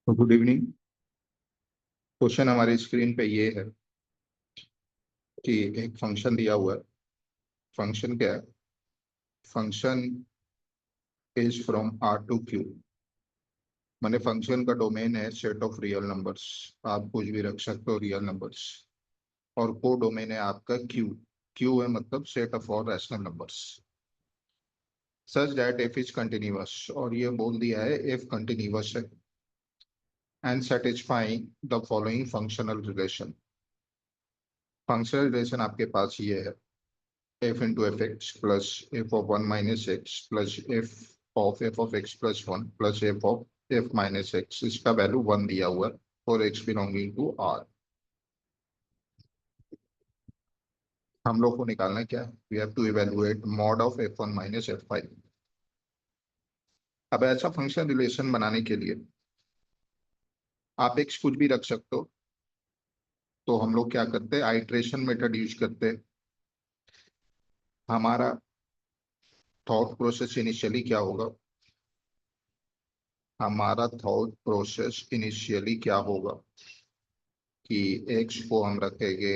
Good evening. Question हमारी screen पे ये है कि एक फंक्शन दिया हुआ है। फंक्शन क्या है? Function is from R to Q. मैंने फंक्शन का डोमेन है सेट ऑफ रियल नंबर्स। आप कुछ भी रख सकते हो रियल नंबर्स। और को डोमेन है आपका क्यू। क्यू है मतलब set of all rational numbers such that F is continuous. और ये बोल दिया है एफ कंटिन्यूअस है and satisfying the following functional relation. Functional relation आपके पास ये है f into fx plus f of 1 minus x plus f of x plus 1 plus f of f minus x। इसका वैल्यू 1 दिया हुआ है for x belonging to r। हम लोग को निकालना क्या है? We have to evaluate mod of f1 minus f5। अब ऐसा फंक्शन रिलेशन बनाने के लिए आप x कुछ भी रख सकते हो। तो हम लोग क्या करते हैं? आइट्रेशन मेथड यूज करते हैं। हमारा थॉट प्रोसेस इनिशियली क्या होगा? हमारा थॉट प्रोसेस इनिशियली क्या होगा कि x को हम रखेंगे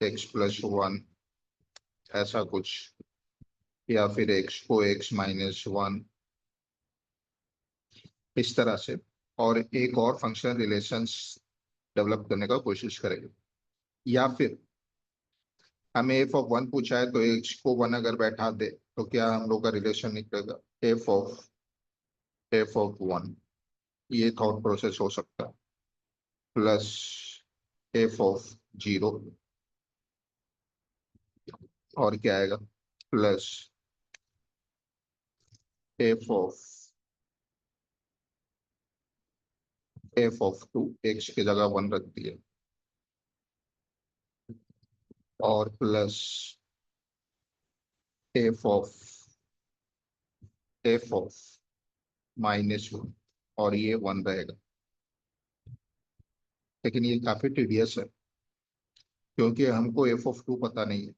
x प्लस 1 ऐसा कुछ, या फिर x को x माइनस 1 इस तरह से। और एक और फंक्शनल रिलेशंस डेवलप करने का कोशिश करेंगे। या फिर हमें एफ ऑफ 1 पूछा है तो x को 1 अगर बैठा दे तो क्या हम लोग का रिलेशन निकलेगा? एफ ऑफ 1, ये थॉट प्रोसेस हो सकता है। प्लस एफ ऑफ 0, और क्या आएगा? प्लस एफ ऑफ 2, एक्स की जगह 1 रख दिए, और प्लस एफ ऑफ -1, और ये 1 रहेगा। लेकिन ये काफी टीडियस है क्योंकि हमको f(2) पता नहीं है।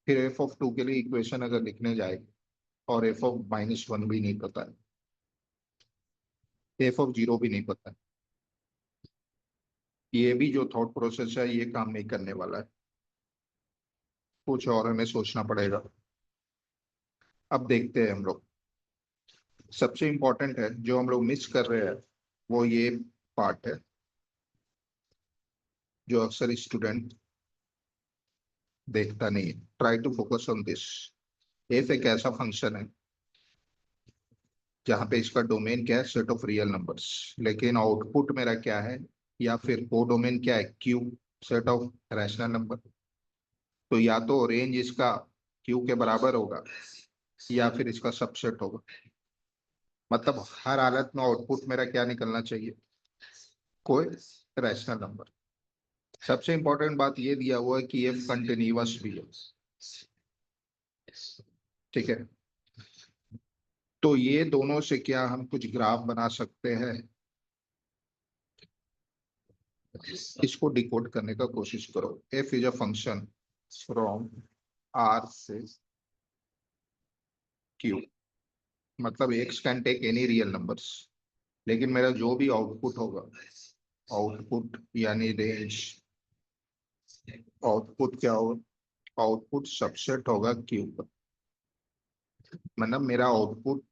फिर f(2) के लिए इक्वेशन अगर लिखने जाए और f(-1) भी नहीं पता है, f(0) भी नहीं पता है, ये भी जो थॉट प्रोसेस है ये काम नहीं करने वाला है। कुछ और हमें सोचना पड़ेगा। अब देखते हैं हम लोग। सबसे इंपॉर्टेंट है जो हम लोग मिस कर रहे हैं वो ये पार्ट है जो अक्सर स्टूडेंट देखता नहीं है। Try to focus on this. F एक ऐसा फंक्शन है जहां पे इसका डोमेन क्या है? Set of real numbers. लेकिन आउटपुट मेरा क्या है? या फिर को डोमेन क्या है? Q, set of rational number. तो या तो रेंज इसका क्यू के बराबर होगा या फिर इसका सबसेट होगा। मतलब हर हालत में आउटपुट मेरा क्या निकलना चाहिए? कोई रैशनल नंबर। सबसे इंपॉर्टेंट बात ये दिया हुआ है कि एफ कंटिन्यूअस भी है। ठीक है, तो ये दोनों से क्या हम कुछ ग्राफ बना सकते हैं? इसको डिकोड करने का कोशिश करो। F is a function from R से क्यू, मतलब X can take any real numbers. लेकिन मेरा जो भी आउटपुट होगा, आउटपुट यानी रेंज, आउटपुट क्या होगा? आउटपुट सबसेट होगा क्यू का। मतलब मेरा आउटपुट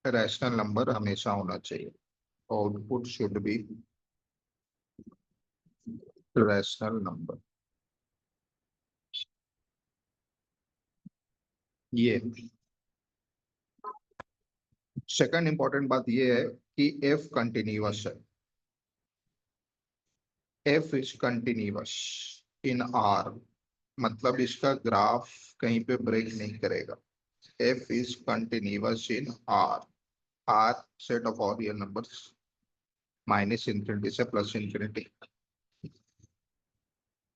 रैशनल नंबर हमेशा होना चाहिए। Output should be rational number. ये सेकंड इंपॉर्टेंट बात ये है कि एफ कंटिन्यूअस है। F is continuous in R, मतलब इसका ग्राफ कहीं पे ब्रेक नहीं करेगा। F is continuous in R. R set of all real numbers minus infinity से प्लस इंफिनिटी।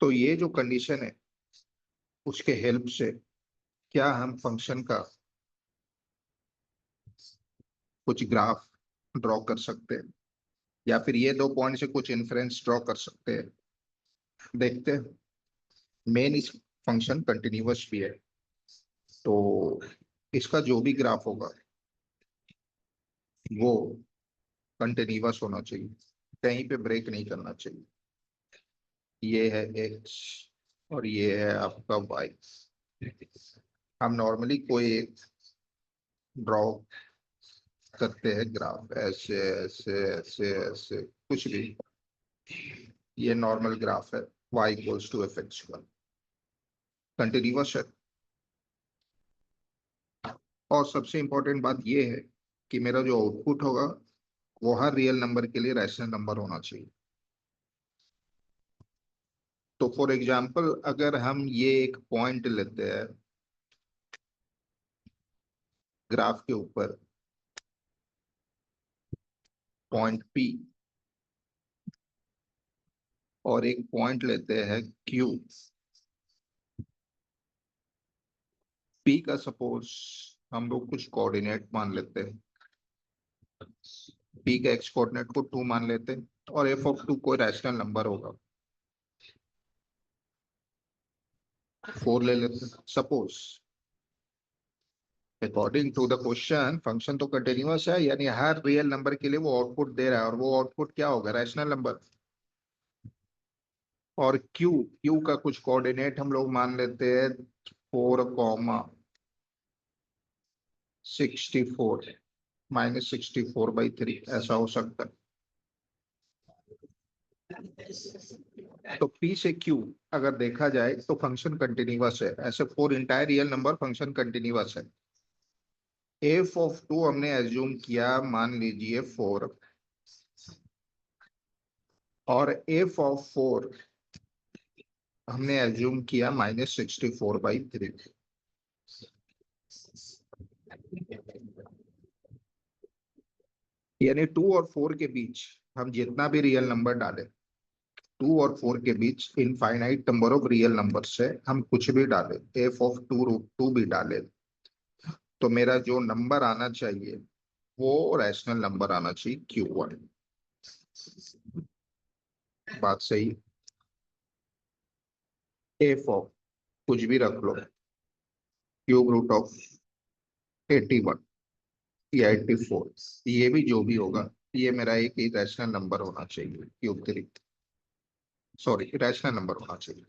तो ये जो कंडीशन है उसके हेल्प से क्या हम फंक्शन का कुछ ग्राफ ड्रॉ कर सकते हैं, या फिर ये दो पॉइंट से कुछ इन्फ्रेंस ड्रॉ कर सकते हैं? देखते हैं। मेन इस फंक्शन कंटिन्यूअस भी है तो इसका जो भी ग्राफ होगा वो कंटिन्यूअस होना चाहिए। कहीं पे ब्रेक नहीं करना चाहिए। ये है x और ये है आपका y। हम नॉर्मली कोई एक ड्रॉ करते हैं ग्राफ, ऐसे ऐसे ऐसे ऐसे कुछ भी। ये नॉर्मल ग्राफ है, y equals to F X one, continuous है। और सबसे इंपॉर्टेंट बात ये है कि मेरा जो आउटपुट होगा वो हर रियल नंबर के लिए रैशनल नंबर होना चाहिए। तो फॉर एग्जांपल अगर हम ये एक पॉइंट लेते हैं ग्राफ के ऊपर, पॉइंट P, और एक पॉइंट लेते हैं Q। P का सपोज हम लोग कुछ कोऑर्डिनेट मान लेते हैं, P का एक्स कोऑर्डिनेट को 2 मान लेते हैं, और f(2) कोई रैशनल नंबर होगा, 4 ले लेते हैं suppose. According to the question function तो कंटिन्यूअस है, यानी हर रियल नंबर के लिए वो आउटपुट दे रहा है, और वो आउटपुट क्या होगा, रैशनल नंबर। और क्यू का कुछ कोऑर्डिनेट हम लोग मान लेते हैं 4,64 -64/3, ऐसा हो सकता है। तो P से Q अगर देखा जाए तो फंक्शन कंटिन्यूअस है, ऐसे 4 entire real number function continuous है। f(2) हमने एज्यूम किया, मान लीजिए 4, और f(4) हमने एज्यूम किया -64/3। यानी 2 और 4 के बीच हम जितना भी रियल नंबर डालें, 2 और 4 के बीच infinite number of real number से हम कुछ भी डालें, f(2)√2 भी डालें, तो मेरा जो नंबर आना चाहिए वो रैशनल नंबर आना चाहिए Q1। बात सही। f(, कुछ भी रख लो, √81 या 84, ये भी जो भी होगा, ये मेरा एक रैशनल नंबर होना चाहिए, क्यूब 3, सॉरी रैशनल नंबर होना चाहिए।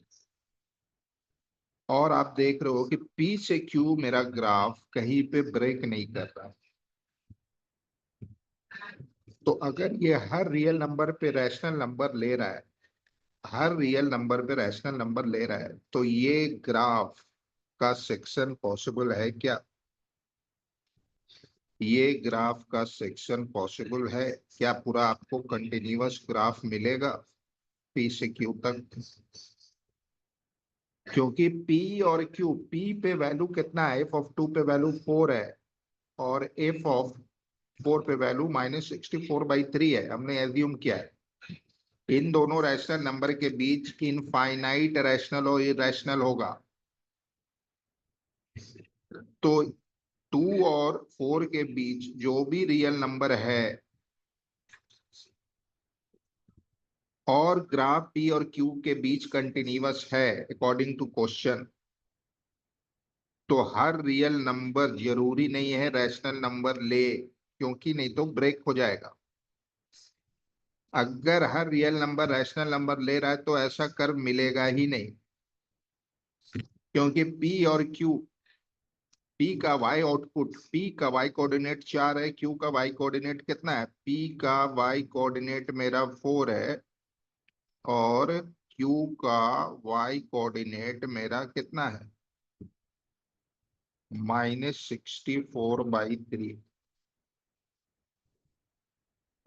और आप देख रहे हो कि P से Q मेरा ग्राफ कहीं पे ब्रेक नहीं कर रहा। तो अगर ये हर रियल नंबर पे रैशनल नंबर ले रहा है, हर रियल नंबर पे रैशनल नंबर ले रहा है, तो ये ग्राफ का सेक्शन पॉसिबल है क्या? ये ग्राफ का सेक्शन पॉसिबल है क्या? पूरा आपको कंटिन्यूअस ग्राफ मिलेगा P से Q तक? क्योंकि P और Q, P पे वैल्यू कितना है, f(2) पे वैल्यू 4 है, और f(4) पे वैल्यू -64/3 है, हमने एज्यूम किया है। इन दोनों रैशनल नंबर के बीच इनफाइनाइट रैशनल और इरेशनल होगा। तो 2 और 4 के बीच जो भी रियल नंबर है, और ग्राफ P और Q के बीच कंटिन्यूअस है अकॉर्डिंग टू क्वेश्चन, तो हर रियल नंबर जरूरी नहीं है रैशनल नंबर ले, क्योंकि नहीं तो ब्रेक हो जाएगा। अगर हर रियल नंबर रैशनल नंबर ले रहा है तो ऐसा कर्व मिलेगा ही नहीं, क्योंकि P और Q, P का y आउटपुट, P का y कोऑर्डिनेट 4 है, Q का y कोऑर्डिनेट कितना है, P का y कोऑर्डिनेट मेरा 4 है, और Q का y कोऑर्डिनेट मेरा कितना है, -64/3।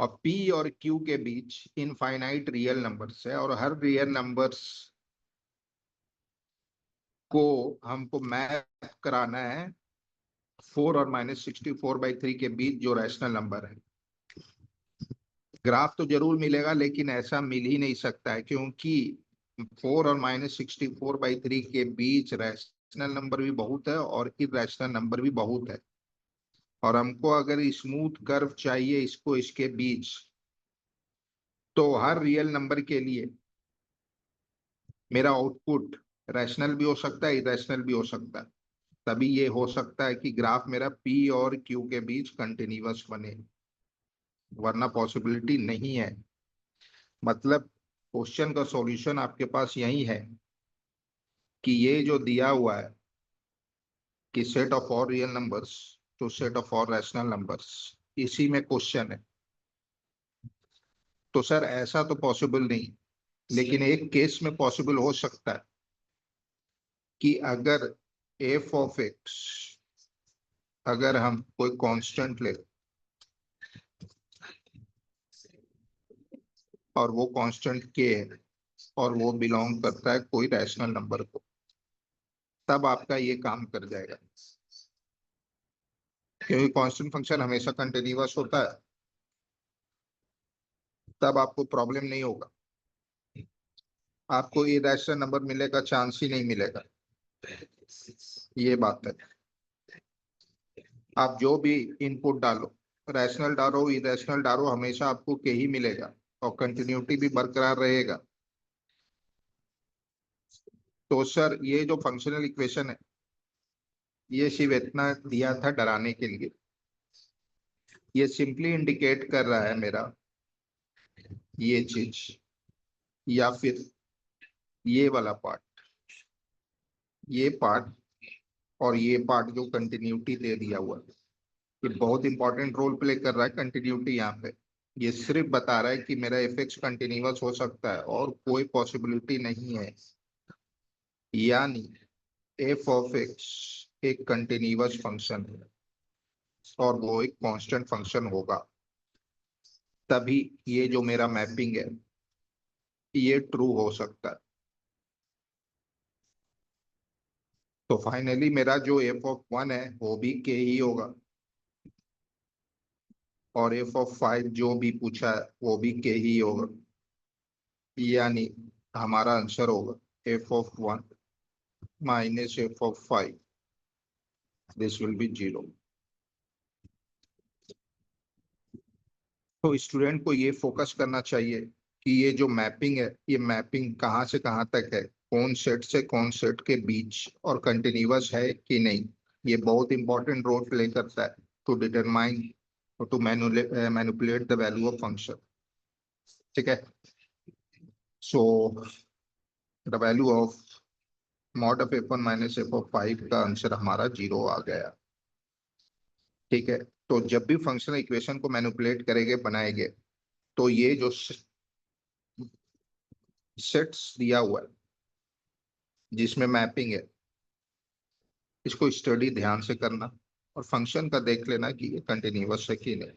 और P और Q के बीच इनफाइनाइट रियल नंबर्स है, और हर रियल नंबर्स को हमको मैप कराना है 4 और -64/3 के बीच जो रैशनल नंबर है। ग्राफ तो जरूर मिलेगा, लेकिन ऐसा मिल ही नहीं सकता है, क्योंकि 4 और -64/3 के बीच रैशनल नंबर भी बहुत है और इरेशनल नंबर भी बहुत है। और हमको अगर स्मूथ कर्व चाहिए इसको इसके बीच, तो हर रियल नंबर के लिए मेरा आउटपुट रैशनल भी हो सकता है, इरेशनल भी हो सकता है। तभी ये हो सकता है कि ग्राफ मेरा P और Q के बीच कंटिन्यूअस बने, वरना पॉसिबिलिटी नहीं है। मतलब क्वेश्चन का सॉल्यूशन आपके पास यही है कि ये जो दिया हुआ है कि set of all real numbers to set of all rational numbers, इसी में क्वेश्चन है। तो सर ऐसा तो पॉसिबल नहीं, लेकिन एक केस में पॉसिबल हो सकता है कि अगर एफ ऑफ एक्स, अगर हम कोई कांस्टेंट ले और वो कांस्टेंट के है और वो बिलोंग करता है कोई रैशनल नंबर को, तब आपका ये काम कर जाएगा। क्योंकि कांस्टेंट फंक्शन हमेशा कंटिन्यूअस होता है, तब आपको प्रॉब्लम नहीं होगा, आपको इरेशनल नंबर मिलेगा चांस ही नहीं मिलेगा। ये बात है। आप जो भी इनपुट डालो, रैशनल डालो इरेशनल डालो, हमेशा आपको के ही मिलेगा और कंटिन्यूटी भी बरकरार रहेगा। तो सर ये जो फंक्शनल इक्वेशन है, ये सिर्फ इतना दिया था डराने के लिए। ये सिंपली इंडिकेट कर रहा है मेरा ये चीज, या फिर ये वाला पार्ट, ये पार्ट और ये पार्ट जो कंटिन्यूटी दे दिया हुआ है, ये बहुत इंपॉर्टेंट रोल प्ले कर रहा है कंटिन्यूटी यहाँ पे। ये सिर्फ बता रहा है कि मेरा एफ एक्स कंटिन्यूअस हो सकता है और कोई पॉसिबिलिटी नहीं है, यानी एफ ऑफ एक्स एक कंटिन्यूअस फंक्शन है और वो एक कांस्टेंट फंक्शन होगा, तभी ये जो मेरा मैपिंग है ये ट्रू हो सकता है। तो फाइनली मेरा जो एफ ऑफ वन है वो भी के ही होगा, और एफ ऑफ फाइव जो भी पूछा है वो भी के ही होगा, यानी हमारा आंसर होगा F of one minus F of five, this will be zero. तो स्टूडेंट को ये फोकस करना चाहिए कि ये जो मैपिंग है, ये मैपिंग कहाँ से कहाँ तक है, कौन सेट से कौन सेट के बीच, और कंटिन्यूअस है कि नहीं। ये बहुत इंपॉर्टेंट रोल प्ले करता है to determine, to manipulate the value of function. ठीक है। So the value of mod of F one minus F of five का आंसर हमारा जीरो आ गया। ठीक है। तो जब भी फंक्शनल इक्वेशन को मैनिपुलेट करेंगे बनाएंगे, तो ये जो सेट्स दिया हुआ है जिसमें मैपिंग है, इसको स्टडी ध्यान से करना और फंक्शन का देख लेना कि ये कंटिन्यूअस है कि नहीं।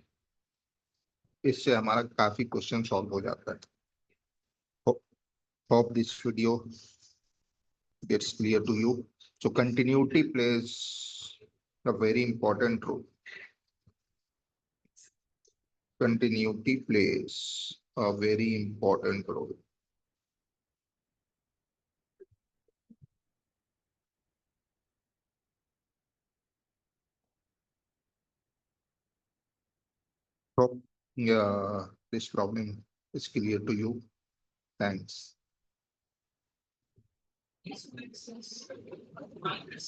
इससे हमारा काफी क्वेश्चन सॉल्व हो जाता है। Hope this video gets clear to you. So continuity plays a very important role. Continuity plays a very important role. Hope this problem is clear to you. Thanks.